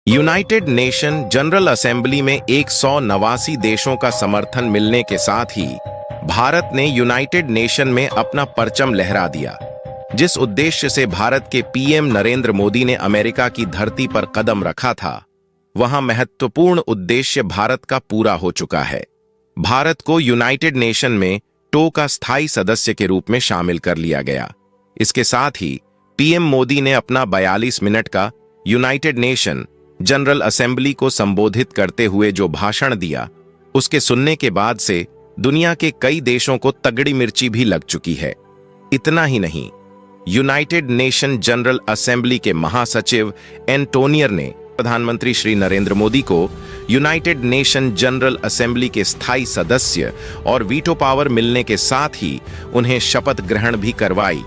United nation general assembly में 189 देशों का समर्थन मिलने के साथ ही भारत ने यूनाइटेड नेशन में अपना परचम लहरा दिया। जिस उद्देश्य से भारत के पीएम नरेंद्र मोदी ने अमेरिका की धरती पर कदम रखा था, वहां महत्वपूर्ण उद्देश्य भारत का पूरा हो चुका है। भारत को यूनाइटेड नेशन में टो का स्थायी सदस्य के रूप में शामिल कर लिया गया। इसके साथ ही पीएम मोदी ने अपना 42 मिनट का यूनाइटेड नेशन जनरल असेंबली को संबोधित करते हुए जो भाषण दिया, उसके सुनने के बाद से दुनिया के कई देशों को तगड़ी मिर्ची भी लग चुकी है। इतना ही नहीं, यूनाइटेड नेशन जनरल असेंबली के महासचिव एंटोनियर ने प्रधानमंत्री श्री नरेंद्र मोदी को यूनाइटेड नेशन जनरल असेंबली के स्थायी सदस्य और वीटो पावर मिलने के साथ ही उन्हें शपथ ग्रहण भी करवाई,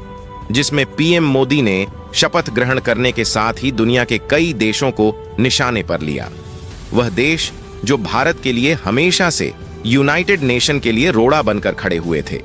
जिसमें पीएम मोदी ने शपथ ग्रहण करने के साथ ही दुनिया के कई देशों को निशाने पर लिया। वह देश जो भारत के लिए हमेशा से यूनाइटेड नेशन के लिए रोड़ा बनकर खड़े हुए थे,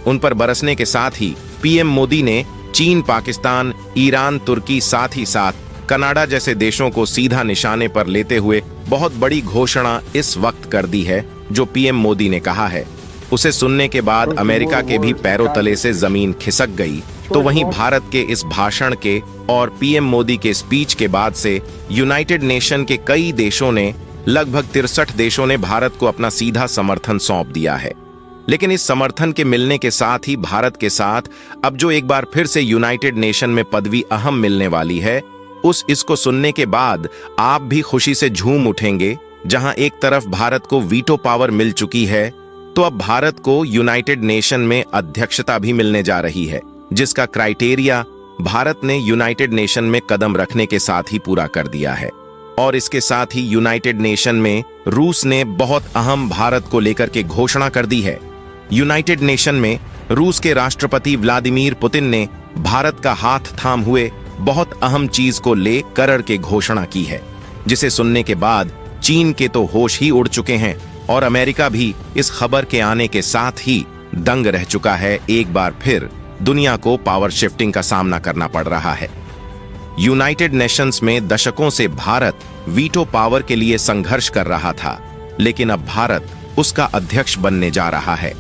उन पर बरसने के साथ ही पीएम मोदी ने चीन, पाकिस्तान, ईरान, तुर्की, साथ ही साथ कनाडा जैसे देशों को सीधा निशाने पर लेते हुए बहुत बड़ी घोषणा इस वक्त कर दी है। जो पीएम मोदी ने कहा है, उसे सुनने के बाद अमेरिका के भी पैरों तले से जमीन खिसक गई। तो वहीं भारत के इस भाषण के और पीएम मोदी के स्पीच के बाद से यूनाइटेड नेशन के कई देशों ने, लगभग 63 देशों ने भारत को अपना सीधा समर्थन सौंप दिया है। लेकिन इस समर्थन के मिलने के साथ ही भारत के साथ अब जो एक बार फिर से यूनाइटेड नेशन में पदवी अहम मिलने वाली है, इसको सुनने के बाद आप भी खुशी से झूम उठेंगे। जहां एक तरफ भारत को वीटो पावर मिल चुकी है, तो अब भारत को यूनाइटेड नेशन में अध्यक्षता भी मिलने जा रही है, जिसका क्राइटेरिया भारत ने यूनाइटेड नेशन में कदम रखने के साथ ही पूरा कर दिया है। और इसके साथ ही यूनाइटेड नेशन में रूस ने बहुत अहम भारत को लेकर के घोषणा कर दी है। यूनाइटेड नेशन में रूस के राष्ट्रपति व्लादिमीर पुतिन ने भारत का हाथ थाम हुए बहुत अहम चीज को ले करड़ के घोषणा की है, जिसे सुनने के बाद चीन के तो होश ही उड़ चुके हैं और अमेरिका भी इस खबर के आने के साथ ही दंग रह चुका है। एक बार फिर दुनिया को पावर शिफ्टिंग का सामना करना पड़ रहा है। यूनाइटेड नेशंस में दशकों से भारत वीटो पावर के लिए संघर्ष कर रहा था, लेकिन अब भारत उसका अध्यक्ष बनने जा रहा है।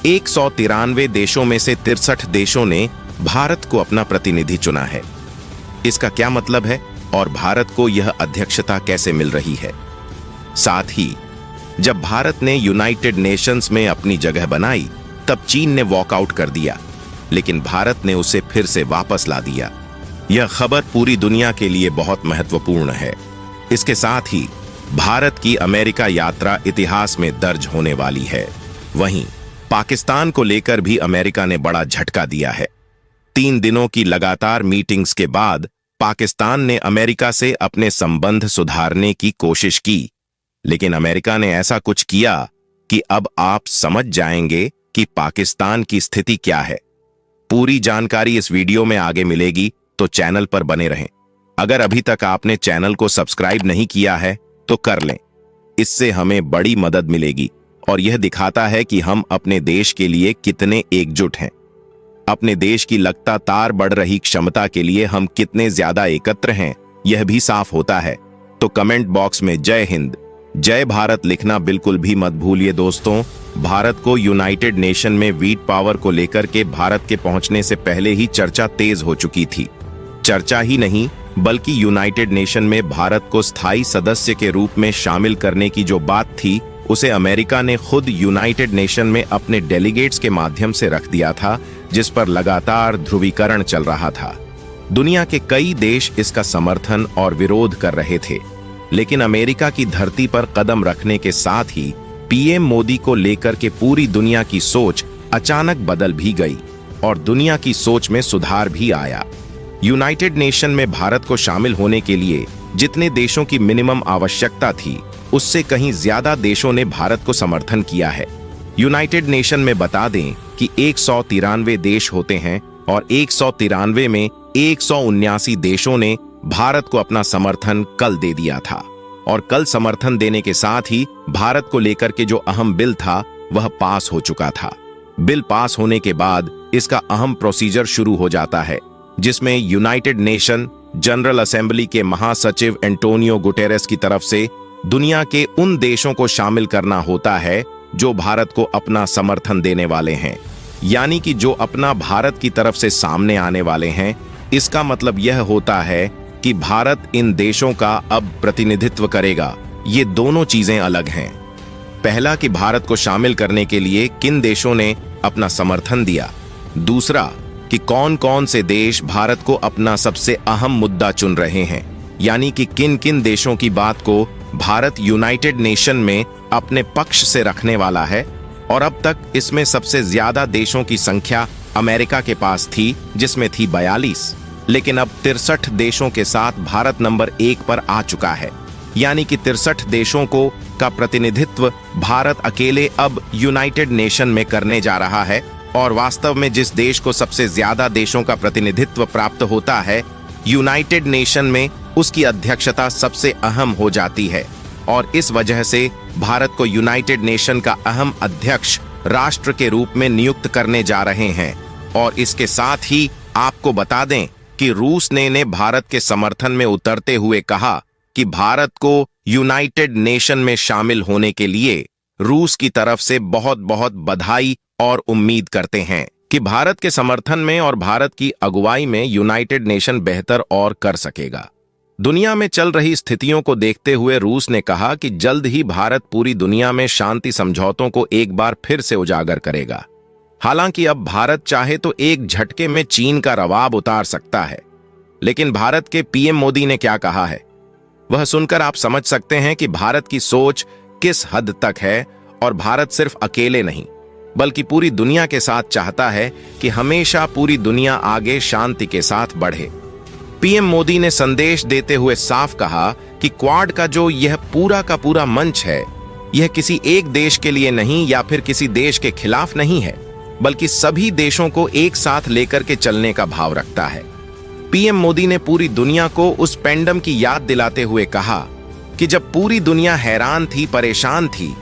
193 देशों में से 63 देशों ने भारत को अपना प्रतिनिधि चुना है। इसका क्या मतलब है और भारत को यह अध्यक्षता कैसे मिल रही है? साथ ही जब भारत ने यूनाइटेड नेशंस में अपनी जगह बनाई, तब चीन ने वॉकआउट कर दिया, लेकिन भारत ने उसे फिर से वापस ला दिया। यह खबर पूरी दुनिया के लिए बहुत महत्वपूर्ण है। इसके साथ ही भारत की अमेरिका यात्रा इतिहास में दर्ज होने वाली है। वहीं पाकिस्तान को लेकर भी अमेरिका ने बड़ा झटका दिया है। 3 दिनों की लगातार मीटिंग्स के बाद पाकिस्तान ने अमेरिका से अपने संबंध सुधारने की कोशिश की, लेकिन अमेरिका ने ऐसा कुछ किया कि अब आप समझ जाएंगे कि पाकिस्तान की स्थिति क्या है। पूरी जानकारी इस वीडियो में आगे मिलेगी, तो चैनल पर बने रहें। अगर अभी तक आपने चैनल को सब्सक्राइब नहीं किया है तो कर लें, इससे हमें बड़ी मदद मिलेगी और यह दिखाता है कि हम अपने देश के लिए कितने एकजुट हैं। अपने देश की लगातार बढ़ रही क्षमता के लिए हम कितने ज्यादा एकत्र हैं, यह भी साफ होता है। तो कमेंट बॉक्स में जय हिंद, जय भारत लिखना बिल्कुल भी मत भूलिए दोस्तों। भारत को यूनाइटेड नेशन में वीट पावर को लेकर के भारत के पहुंचने से पहले ही चर्चा तेज हो चुकी थी। चर्चा ही नहीं, बल्कि यूनाइटेड नेशन में भारत को स्थायी सदस्य के रूप में शामिल करने की जो बात थी, उसे अमेरिका ने खुद यूनाइटेड नेशन में अपने डेलीगेट्स के माध्यम से रख दिया था, जिस पर लगातार ध्रुवीकरण चल रहा था। दुनिया के कई देश इसका समर्थन और विरोध कर रहे थे, लेकिन अमेरिका की धरती पर कदम रखने के साथ ही पीएम मोदी को लेकर के पूरी दुनिया की सोच अचानक बदल भी गई और दुनिया की सोच में सुधार भी आया। यूनाइटेड नेशन में भारत को शामिल होने के लिए जितने देशों की मिनिमम आवश्यकता थी, उससे कहीं ज्यादा देशों ने भारत को समर्थन किया है। यूनाइटेड नेशन में बता दें कि 193 देश होते हैं और 193 में 179 देशों ने भारत को अपना समर्थन कल दे दिया था। और कल समर्थन देने के साथ ही भारत को लेकर के जो अहम बिल था, वह पास हो चुका था। बिल पास होने के बाद इसका अहम प्रोसीजर शुरू हो जाता है, जिसमें यूनाइटेड नेशन जनरल असेंबली के महासचिव एंटोनियो गुटेरेस की तरफ से दुनिया के उन देशों को शामिल करना होता है जो भारत को अपना समर्थन देने वाले हैं, यानी कि जो अपना भारत की तरफ से सामने आने वाले हैं। इसका मतलब यह होता है कि भारत इन देशों का अब प्रतिनिधित्व करेगा। ये दोनों चीजें अलग हैं। पहला कि भारत को शामिल करने के लिए किन देशों ने अपना समर्थन दिया, दूसरा कि कौन कौन से देश भारत को अपना सबसे अहम मुद्दा चुन रहे हैं, यानी कि किन किन देशों की बात को भारत यूनाइटेड नेशन में अपने पक्ष से रखने वाला है। और अब तक इसमें सबसे ज्यादा देशों की संख्या अमेरिका के पास थी, जिसमें थी 42, लेकिन अब 63 देशों के साथ भारत नंबर 1 पर आ चुका है, यानी कि 63 देशों को का प्रतिनिधित्व भारत अकेले अब यूनाइटेड नेशन में करने जा रहा है। और वास्तव में जिस देश को सबसे ज्यादा देशों का प्रतिनिधित्व प्राप्त होता है यूनाइटेड नेशन में, उसकी अध्यक्षता सबसे अहम हो जाती है। और इस वजह से भारत को यूनाइटेड नेशन का अहम अध्यक्ष राष्ट्र के रूप में नियुक्त करने जा रहे हैं। और इसके साथ ही आपको बता दें कि रूस ने भारत के समर्थन में उतरते हुए कहा कि भारत को यूनाइटेड नेशन में शामिल होने के लिए रूस की तरफ से बहुत बहुत बधाई और उम्मीद करते हैं कि भारत के समर्थन में और भारत की अगुवाई में यूनाइटेड नेशन बेहतर और कर सकेगा। दुनिया में चल रही स्थितियों को देखते हुए रूस ने कहा कि जल्द ही भारत पूरी दुनिया में शांति समझौतों को एक बार फिर से उजागर करेगा। हालांकि अब भारत चाहे तो एक झटके में चीन का रवाब उतार सकता है, लेकिन भारत के पीएम मोदी ने क्या कहा है वह सुनकर आप समझ सकते हैं कि भारत की सोच किस हद तक है। और भारत सिर्फ अकेले नहीं बल्कि पूरी दुनिया के साथ चाहता है कि हमेशा पूरी दुनिया आगे शांति के साथ बढ़े। पीएम मोदी ने संदेश देते हुए साफ कहा कि क्वाड का जो यह पूरा का पूरा मंच है, यह किसी एक देश के लिए नहीं या फिर किसी देश के खिलाफ नहीं है, बल्कि सभी देशों को एक साथ लेकर के चलने का भाव रखता है। पीएम मोदी ने पूरी दुनिया को उस पेंडम की याद दिलाते हुए कहा कि जब पूरी दुनिया हैरान थी, परेशान थी,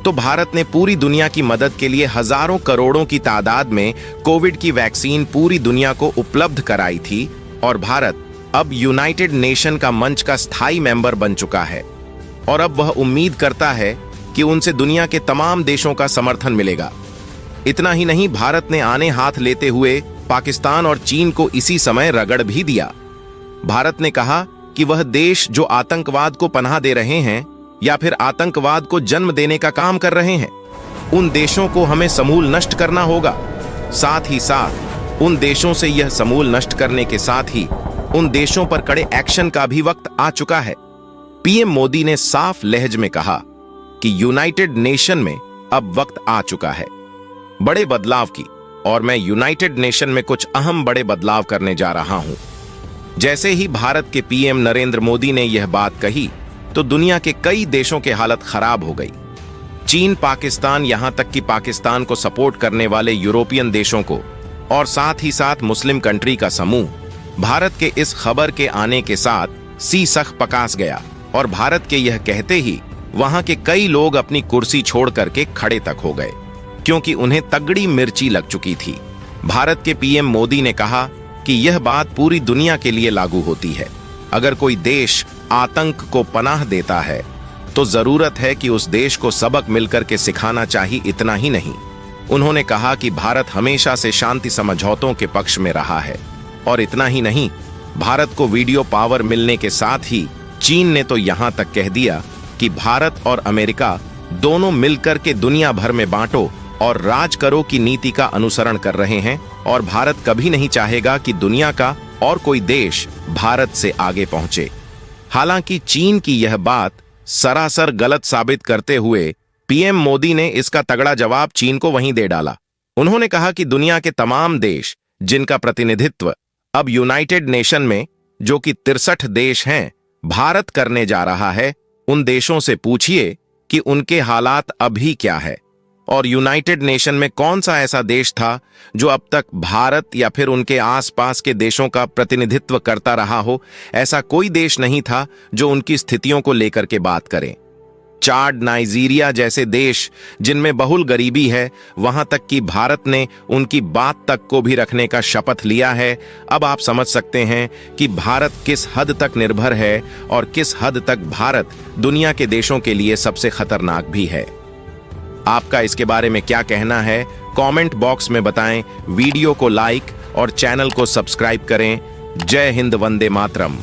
तो भारत ने पूरी दुनिया की मदद के लिए हजारों करोड़ों की तादाद में कोविड की वैक्सीन पूरी दुनिया को उपलब्ध कराई थी। और भारत अब यूनाइटेड नेशन का मंच का स्थायी मेंबर बन चुका है। और अब वह उम्मीद करता है कि उनसे दुनिया के तमाम देशों का समर्थन मिलेगा। इतना ही नहीं, भारत ने आने हाथ लेते हुए पाकिस्तान और चीन को इसी समय रगड़ भी दिया। भारत ने कहा कि वह देश जो आतंकवाद को पनाह दे रहे हैं या फिर आतंकवाद को जन्म देने का काम कर रहे हैं, उन देशों को हमें समूल नष्ट करना होगा। साथ ही साथ उन देशों से यह समूल नष्ट करने के साथ ही उन देशों पर कड़े एक्शन का भी वक्त आ चुका है। पीएम मोदी ने साफ लहज में कहा कि यूनाइटेड नेशन में अब वक्त आ चुका है बड़े बदलाव की, और मैं यूनाइटेड नेशन में कुछ अहम बड़े बदलाव करने जा रहा हूं। जैसे ही भारत के पीएम नरेंद्र मोदी ने यह बात कही तो दुनिया के कई देशों की हालत खराब हो गई। चीन, पाकिस्तान, यहां तक कि पाकिस्तान को सपोर्ट करने वाले यूरोपियन देशों को और साथ ही साथ मुस्लिम कंट्री का समूह भारत के इस खबर के आने के साथ सीसख पकास गया। और भारत के यह कहते ही वहां के कई लोग अपनी कुर्सी छोड़ करके खड़े तक हो गए, क्योंकि उन्हें तगड़ी मिर्ची लग चुकी थी। भारत के पीएम मोदी ने कहा कि यह बात पूरी दुनिया के लिए लागू होती है। अगर कोई देश आतंक को पनाह देता है तो जरूरत है कि उस देश को सबक मिलकर के सिखाना चाहिए। इतना ही नहीं, उन्होंने कहा कि भारत हमेशा से शांति समझौतों के पक्ष में रहा है। और इतना ही नहीं, भारत को वीडियो पावर मिलने के साथ ही चीन ने तो यहां तक कह दिया कि भारत और अमेरिका दोनों मिलकर के दुनिया भर में बांटो और राज करो की नीति का अनुसरण कर रहे हैं। और भारत कभी नहीं चाहेगा कि दुनिया का और कोई देश भारत से आगे पहुंचे। हालांकि चीन की यह बात सरासर गलत साबित करते हुए पीएम मोदी ने इसका तगड़ा जवाब चीन को वहीं दे डाला। उन्होंने कहा कि दुनिया के तमाम देश जिनका प्रतिनिधित्व अब यूनाइटेड नेशन में, जो कि 63 देश हैं, भारत करने जा रहा है, उन देशों से पूछिए कि उनके हालात अभी क्या है और यूनाइटेड नेशन में कौन सा ऐसा देश था जो अब तक भारत या फिर उनके आसपास के देशों का प्रतिनिधित्व करता रहा हो। ऐसा कोई देश नहीं था जो उनकी स्थितियों को लेकर के बात करे। चाड, नाइजीरिया जैसे देश जिनमें बहुल गरीबी है, वहां तक कि भारत ने उनकी बात तक को भी रखने का शपथ लिया है। अब आप समझ सकते हैं कि भारत किस हद तक निर्भर है और किस हद तक भारत दुनिया के देशों के लिए सबसे खतरनाक भी है। आपका इसके बारे में क्या कहना है, कमेंट बॉक्स में बताएं। वीडियो को लाइक और चैनल को सब्सक्राइब करें। जय हिंद, वंदे मातरम।